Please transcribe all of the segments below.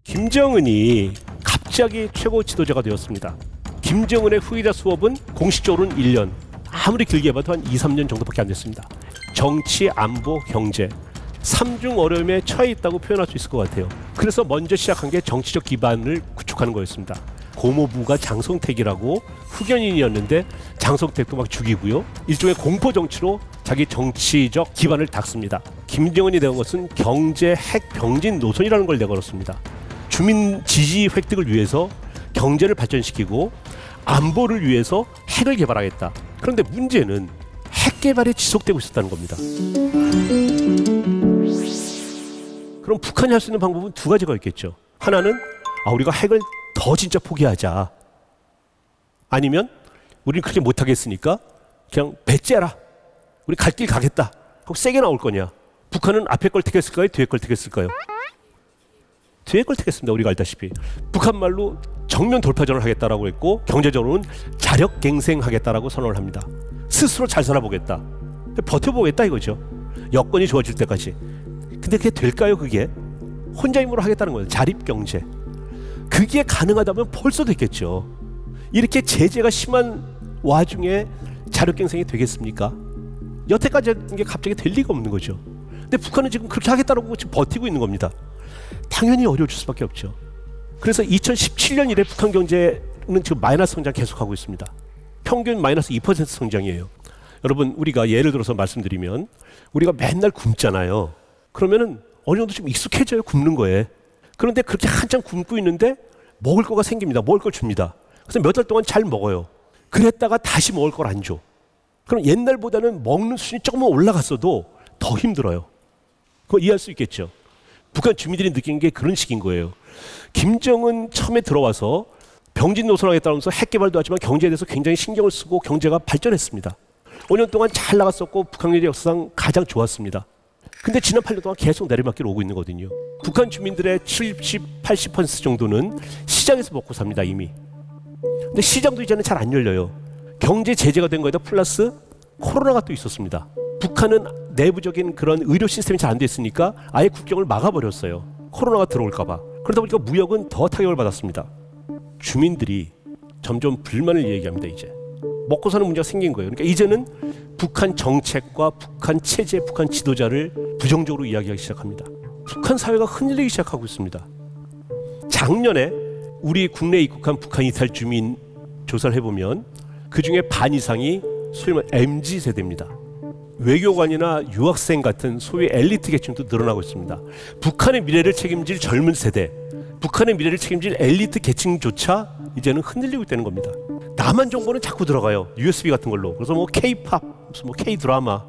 김정은이 갑자기 최고 지도자가 되었습니다. 김정은의 후계자 수업은 공식적으로는 1년, 아무리 길게 봐도 한 2, 3년 정도밖에 안 됐습니다. 정치, 안보, 경제 3중 어려움에 처해 있다고 표현할 수 있을 것 같아요. 그래서 먼저 시작한 게 정치적 기반을 구축하는 거였습니다. 고모부가 장성택이라고 후견인이었는데 장성택도 막 죽이고요. 일종의 공포정치로 자기 정치적 기반을 닦습니다. 김정은이 내건 것은 경제 핵 병진 노선이라는 걸 내걸었습니다. 주민 지지 획득을 위해서 경제를 발전시키고 안보를 위해서 핵을 개발하겠다. 그런데 문제는 핵 개발이 지속되고 있었다는 겁니다. 그럼 북한이 할 수 있는 방법은 두 가지가 있겠죠. 하나는 우리가 핵을 더 진짜 포기하자. 아니면 우리는 그렇게 못하겠으니까 그냥 배째라. 우리 갈 길 가겠다. 하고 세게 나올 거냐. 북한은 앞에 걸 택했을까요? 뒤에 걸 택했을까요? 뒤에 걸 택했습니다. 우리가 알다시피 북한 말로 정면 돌파전을 하겠다라고 했고 경제적으로는 자력갱생하겠다라고 선언을 합니다. 스스로 잘 살아보겠다. 버텨보겠다 이거죠. 여건이 좋아질 때까지. 근데 그게 될까요? 그게 혼자 힘으로 하겠다는 거예요. 자립경제. 그게 가능하다면 벌써 됐겠죠. 이렇게 제재가 심한 와중에 자력갱생이 되겠습니까? 여태까지 한 게 갑자기 될 리가 없는 거죠. 근데 북한은 지금 그렇게 하겠다고 지금 버티고 있는 겁니다. 당연히 어려워질 수밖에 없죠. 그래서 2017년 이래 북한 경제는 지금 마이너스 성장 계속하고 있습니다. 평균 마이너스 2% 성장이에요. 여러분 우리가 예를 들어서 말씀드리면 우리가 맨날 굶잖아요. 그러면은 어느 정도 좀 익숙해져요. 굶는 거에. 그런데 그렇게 한참 굶고 있는데 먹을 거가 생깁니다. 먹을 걸 줍니다. 그래서 몇 달 동안 잘 먹어요. 그랬다가 다시 먹을 걸 안 줘. 그럼 옛날보다는 먹는 수준이 조금만 올라갔어도 더 힘들어요. 그거 이해할 수 있겠죠. 북한 주민들이 느끼는 게 그런 식인 거예요. 김정은 처음에 들어와서 병진 노선하겠다면서 핵 개발도 하지만 경제에 대해서 굉장히 신경을 쓰고 경제가 발전했습니다. 5년 동안 잘 나갔었고 북한 경제 역사상 가장 좋았습니다. 근데 지난 8년 동안 계속 내리막길 오고 있는 거거든요. 북한 주민들의 70, 80% 정도는 시장에서 먹고 삽니다 이미. 근데 시장도 이제는 잘 안 열려요. 경제 제재가 된 거에다 플러스 코로나가 또 있었습니다. 북한은 내부적인 그런 의료 시스템이 잘 안 됐으니까 아예 국경을 막아버렸어요. 코로나가 들어올까 봐. 그러다 보니까 무역은 더 타격을 받았습니다. 주민들이 점점 불만을 얘기합니다. 이제 먹고 사는 문제가 생긴 거예요. 그러니까 이제는 북한 정책과 북한 체제, 북한 지도자를 부정적으로 이야기하기 시작합니다. 북한 사회가 흔들리기 시작하고 있습니다. 작년에 우리 국내에 입국한 북한 이탈 주민 조사를 해보면 그중에 반 이상이 소위 말하는 MZ세대입니다. 외교관이나 유학생 같은 소위 엘리트 계층도 늘어나고 있습니다. 북한의 미래를 책임질 젊은 세대, 북한의 미래를 책임질 엘리트 계층조차 이제는 흔들리고 있다는 겁니다. 남한 정보는 자꾸 들어가요. USB 같은 걸로. 그래서 뭐 K-팝, 무슨 뭐 K-드라마.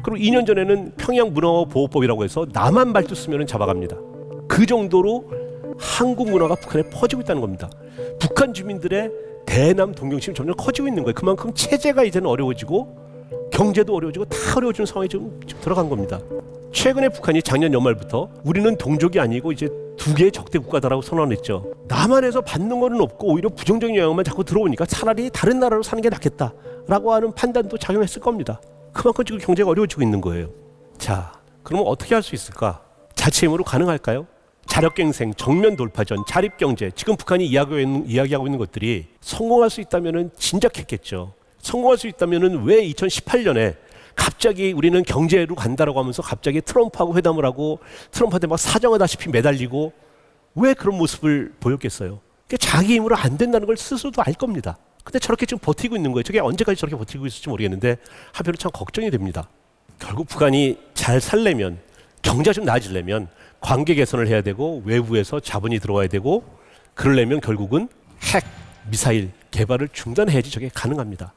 그리고 2년 전에는 평양 문화 보호법이라고 해서 남한 말투 쓰면 잡아갑니다. 그 정도로 한국 문화가 북한에 퍼지고 있다는 겁니다. 북한 주민들의 대남 동경심이 점점 커지고 있는 거예요. 그만큼 체제가 이제는 어려워지고 경제도 어려워지고 다 어려워지는 상황이 좀 들어간 겁니다. 최근에 북한이 작년 연말부터 우리는 동족이 아니고 이제 두 개의 적대 국가다라고 선언했죠. 남한에서 받는 거는 없고 오히려 부정적인 영향만 자꾸 들어오니까 차라리 다른 나라로 사는 게 낫겠다라고 하는 판단도 작용했을 겁니다. 그만큼 지금 경제가 어려워지고 있는 거예요. 자, 그러면 어떻게 할 수 있을까? 자체 힘으로 가능할까요? 자력갱생, 정면 돌파전, 자립경제, 지금 북한이 이야기하고 있는 것들이 성공할 수 있다면 진작했겠죠. 성공할 수 있다면 왜 2018년에 갑자기 우리는 경제로 간다라고 하면서 갑자기 트럼프하고 회담을 하고 트럼프한테 막 사정하다시피 매달리고 왜 그런 모습을 보였겠어요? 그러니까 자기 힘으로 안 된다는 걸 스스로도 알 겁니다. 근데 저렇게 지금 버티고 있는 거예요. 저게 언제까지 저렇게 버티고 있을지 모르겠는데 한편으로 참 걱정이 됩니다. 결국 북한이 잘 살려면, 경제가 좀 나아지려면 관계 개선을 해야 되고 외부에서 자본이 들어와야 되고 그러려면 결국은 핵, 미사일 개발을 중단해야지 저게 가능합니다.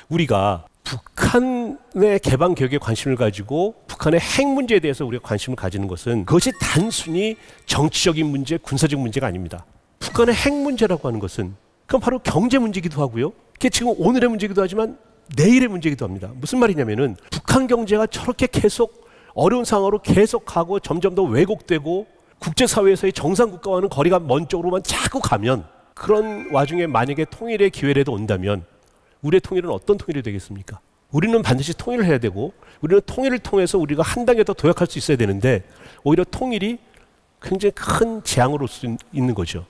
우리가 북한의 개방 계획에 관심을 가지고 북한의 핵 문제에 대해서 우리가 관심을 가지는 것은 그것이 단순히 정치적인 문제, 군사적 문제가 아닙니다. 북한의 핵 문제라고 하는 것은 그건 바로 경제 문제이기도 하고요. 그게 지금 오늘의 문제이기도 하지만 내일의 문제이기도 합니다. 무슨 말이냐면은 북한 경제가 저렇게 계속 어려운 상황으로 계속 가고 점점 더 왜곡되고 국제사회에서의 정상국가와는 거리가 먼 쪽으로만 자꾸 가면, 그런 와중에 만약에 통일의 기회라도 온다면 우리의 통일은 어떤 통일이 되겠습니까? 우리는 반드시 통일을 해야 되고, 우리는 통일을 통해서 우리가 한 단계 더 도약할 수 있어야 되는데, 오히려 통일이 굉장히 큰 재앙으로 올 수 있는 거죠.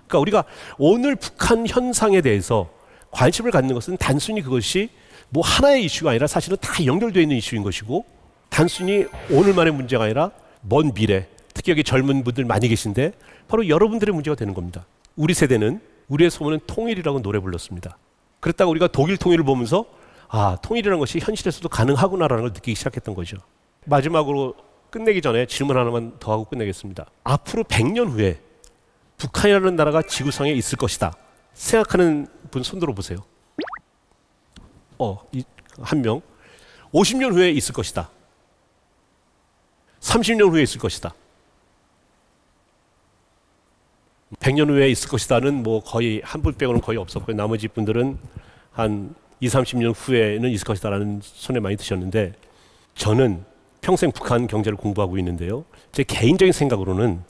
그러니까 우리가 오늘 북한 현상에 대해서 관심을 갖는 것은 단순히 그것이 뭐 하나의 이슈가 아니라 사실은 다 연결되어 있는 이슈인 것이고, 단순히 오늘만의 문제가 아니라 먼 미래, 특히 여기 젊은 분들 많이 계신데 바로 여러분들의 문제가 되는 겁니다. 우리 세대는, 우리의 소문은 통일이라고 노래 불렀습니다. 그랬다가 우리가 독일 통일을 보면서 아, 통일이라는 것이 현실에서도 가능하구나라는 걸 느끼기 시작했던 거죠. 마지막으로 끝내기 전에 질문 하나만 더 하고 끝내겠습니다. 앞으로 100년 후에 북한이라는 나라가 지구상에 있을 것이다 생각하는 분 손 들어보세요. 한 명. 50년 후에 있을 것이다. 30년 후에 있을 것이다. 100년 후에 있을 것이다는 뭐 거의 한 분 빼고는 거의 없었고요. 나머지 분들은 한 20, 30년 후에는 있을 것이다라는 손에 많이 드셨는데, 저는 평생 북한 경제를 공부하고 있는데요. 제 개인적인 생각으로는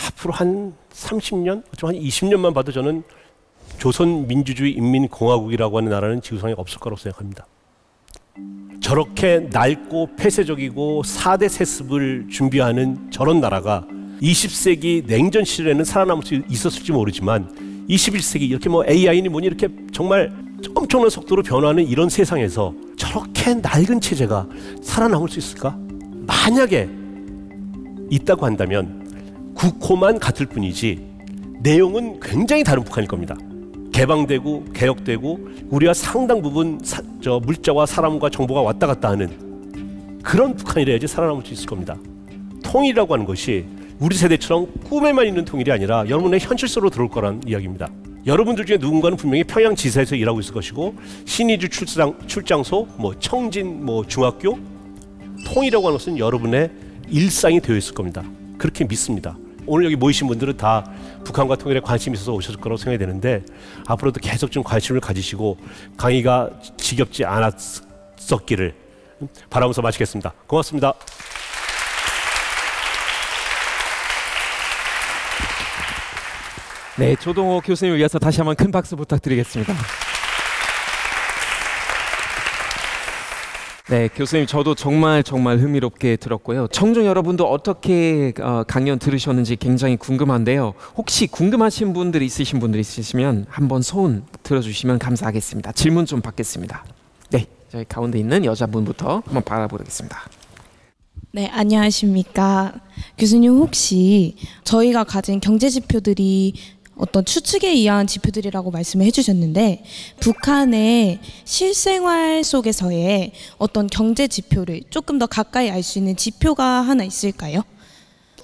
앞으로 한 30년, 한 20년만 봐도 저는 조선민주주의 인민공화국이라고 하는 나라는 지구상에 없을 거라고 생각합니다. 저렇게 낡고 폐쇄적이고 4대 세습을 준비하는 저런 나라가 20세기 냉전 시절에는 살아남을 수 있었을지 모르지만 21세기 이렇게 뭐 AI니 뭐니 이렇게 정말 엄청난 속도로 변화하는 이런 세상에서 저렇게 낡은 체제가 살아남을 수 있을까? 만약에 있다고 한다면 국호만 같을 뿐이지 내용은 굉장히 다른 북한일 겁니다. 개방되고 개혁되고 우리가 상당 부분 물자와 사람과 정보가 왔다 갔다 하는 그런 북한이라야지 살아남을 수 있을 겁니다. 통일이라고 하는 것이 우리 세대처럼 꿈에만 있는 통일이 아니라 여러분의 현실 속으로 들어올 거란 이야기입니다. 여러분들 중에 누군가는 분명히 평양 지사에서 일하고 있을 것이고, 신의주 출장소, 뭐 청진 뭐 중학교, 통일이라고 하는 것은 여러분의 일상이 되어 있을 겁니다. 그렇게 믿습니다. 오늘 여기 모이신 분들은 다 북한과 통일에 관심이 있어서 오셨을 거라고 생각이 되는데, 앞으로도 계속 좀 관심을 가지시고 강의가 지겹지 않았었기를 바라면서 마치겠습니다. 고맙습니다. 네, 조동호 교수님을 위해서 다시 한번 큰 박수 부탁드리겠습니다. 네, 교수님 저도 정말 흥미롭게 들었고요. 청중 여러분도 어떻게 강연 들으셨는지 굉장히 궁금한데요. 혹시 궁금하신 분들이 있으시면 한번 손 들어주시면 감사하겠습니다. 질문 좀 받겠습니다. 네, 저희 가운데 있는 여자분부터 한번 바라보겠습니다. 네, 안녕하십니까. 교수님, 혹시 저희가 가진 경제 지표들이 어떤 추측에 의한 지표들이라고 말씀을 해주셨는데, 북한의 실생활 속에서의 어떤 경제 지표를 조금 더 가까이 알 수 있는 지표가 하나 있을까요?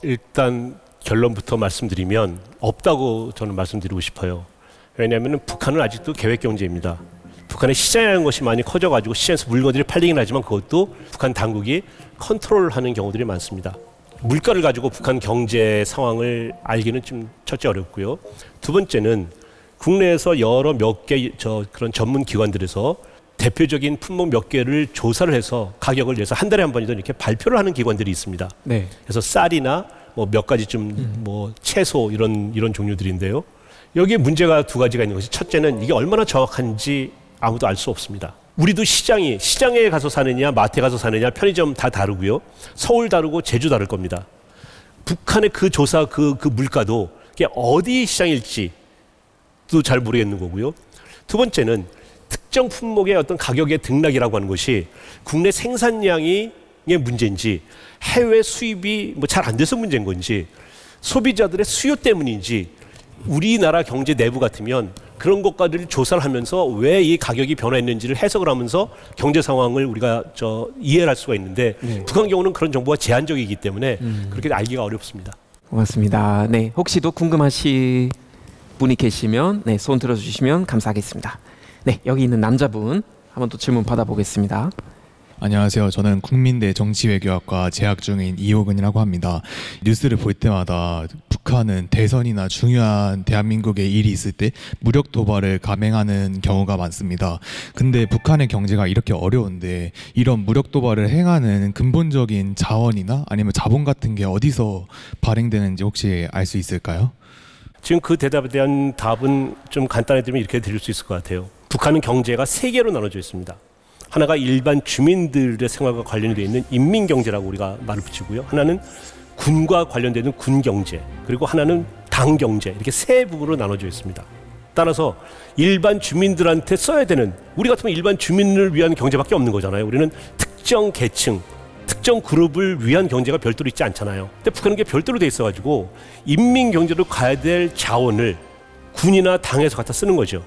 일단 결론부터 말씀드리면 없다고 저는 말씀드리고 싶어요. 왜냐하면 북한은 아직도 계획경제입니다. 북한의 시장이라는 것이 많이 커져가지고 시장에서 물건들이 팔리긴 하지만 그것도 북한 당국이 컨트롤하는 경우들이 많습니다. 물가를 가지고 북한 경제 상황을 알기는 좀 첫째 어렵고요. 두 번째는 국내에서 여러 몇 개 그런 전문 기관들에서 대표적인 품목 몇 개를 조사를 해서 가격을 내서 한 달에 한 번이든 이렇게 발표를 하는 기관들이 있습니다. 네. 그래서 쌀이나 뭐 몇 가지 좀 뭐 채소 이런 종류들인데요. 여기에 문제가 두 가지가 있는 것이, 첫째는 이게 얼마나 정확한지 아무도 알 수 없습니다. 우리도 시장에 가서 사느냐, 마트에 가서 사느냐, 편의점 다 다르고요. 서울 다르고 제주 다를 겁니다. 북한의 그 조사, 그 물가도 그게 어디 시장일지도 잘 모르겠는 거고요. 두 번째는 특정 품목의 어떤 가격의 등락이라고 하는 것이 국내 생산량의 문제인지, 해외 수입이 뭐 잘 안 돼서 문제인 건지, 소비자들의 수요 때문인지, 우리나라 경제 내부 같으면 그런 것까지를 조사를 하면서 왜 이 가격이 변화했는지를 해석을 하면서 경제 상황을 우리가 이해할 수가 있는데, 북한 경우는 그런 정보가 제한적이기 때문에 그렇게 알기가 어렵습니다. 고맙습니다. 네, 혹시 또 궁금하신 분이 계시면 네, 손 들어주시면 감사하겠습니다. 네, 여기 있는 남자분 한번 또 질문 받아보겠습니다. 안녕하세요. 저는 국민대 정치외교학과 재학 중인 이호근이라고 합니다. 뉴스를 볼 때마다 북한은 대선이나 중요한 대한민국의 일이 있을 때 무력 도발을 감행하는 경우가 많습니다. 근데 북한의 경제가 이렇게 어려운데 이런 무력 도발을 행하는 근본적인 자원이나 아니면 자본 같은 게 어디서 발행되는지 혹시 알 수 있을까요? 지금 그 대답에 대한 답은 좀 간단해지면 이렇게 드릴 수 있을 것 같아요. 북한은 경제가 세 개로 나눠져 있습니다. 하나가 일반 주민들의 생활과 관련이 되어 있는 인민경제라고 우리가 말을 붙이고요. 하나는 군과 관련되는 군경제, 그리고 하나는 당경제, 이렇게 세 부분으로 나눠져 있습니다. 따라서 일반 주민들한테 써야 되는, 우리 같으면 일반 주민을 위한 경제밖에 없는 거잖아요. 우리는 특정 계층, 특정 그룹을 위한 경제가 별도로 있지 않잖아요. 근데 북한은 게 별도로 돼 있어가지고 인민경제로 가야 될 자원을 군이나 당에서 갖다 쓰는 거죠.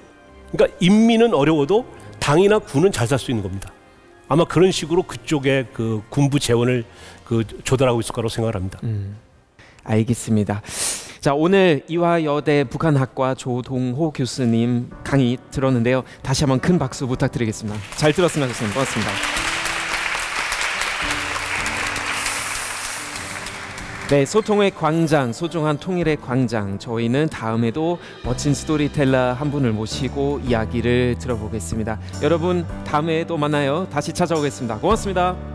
그러니까 인민은 어려워도 당이나 군은 잘 살 수 있는 겁니다. 아마 그런 식으로 그쪽에 그 군부 재원을 그 조달하고 있을 거라고 생각을 합니다. 알겠습니다. 자, 오늘 이화여대 북한학과 조동호 교수님 강의 들었는데요. 다시 한번 큰 박수 부탁드리겠습니다. 잘 들었습니다, 교수님. 고맙습니다. 네, 소통의 광장, 소중한 통일의 광장. 저희는 다음에도 멋진 스토리텔러 한 분을 모시고 이야기를 들어보겠습니다. 여러분, 다음에 또 만나요. 다시 찾아오겠습니다. 고맙습니다.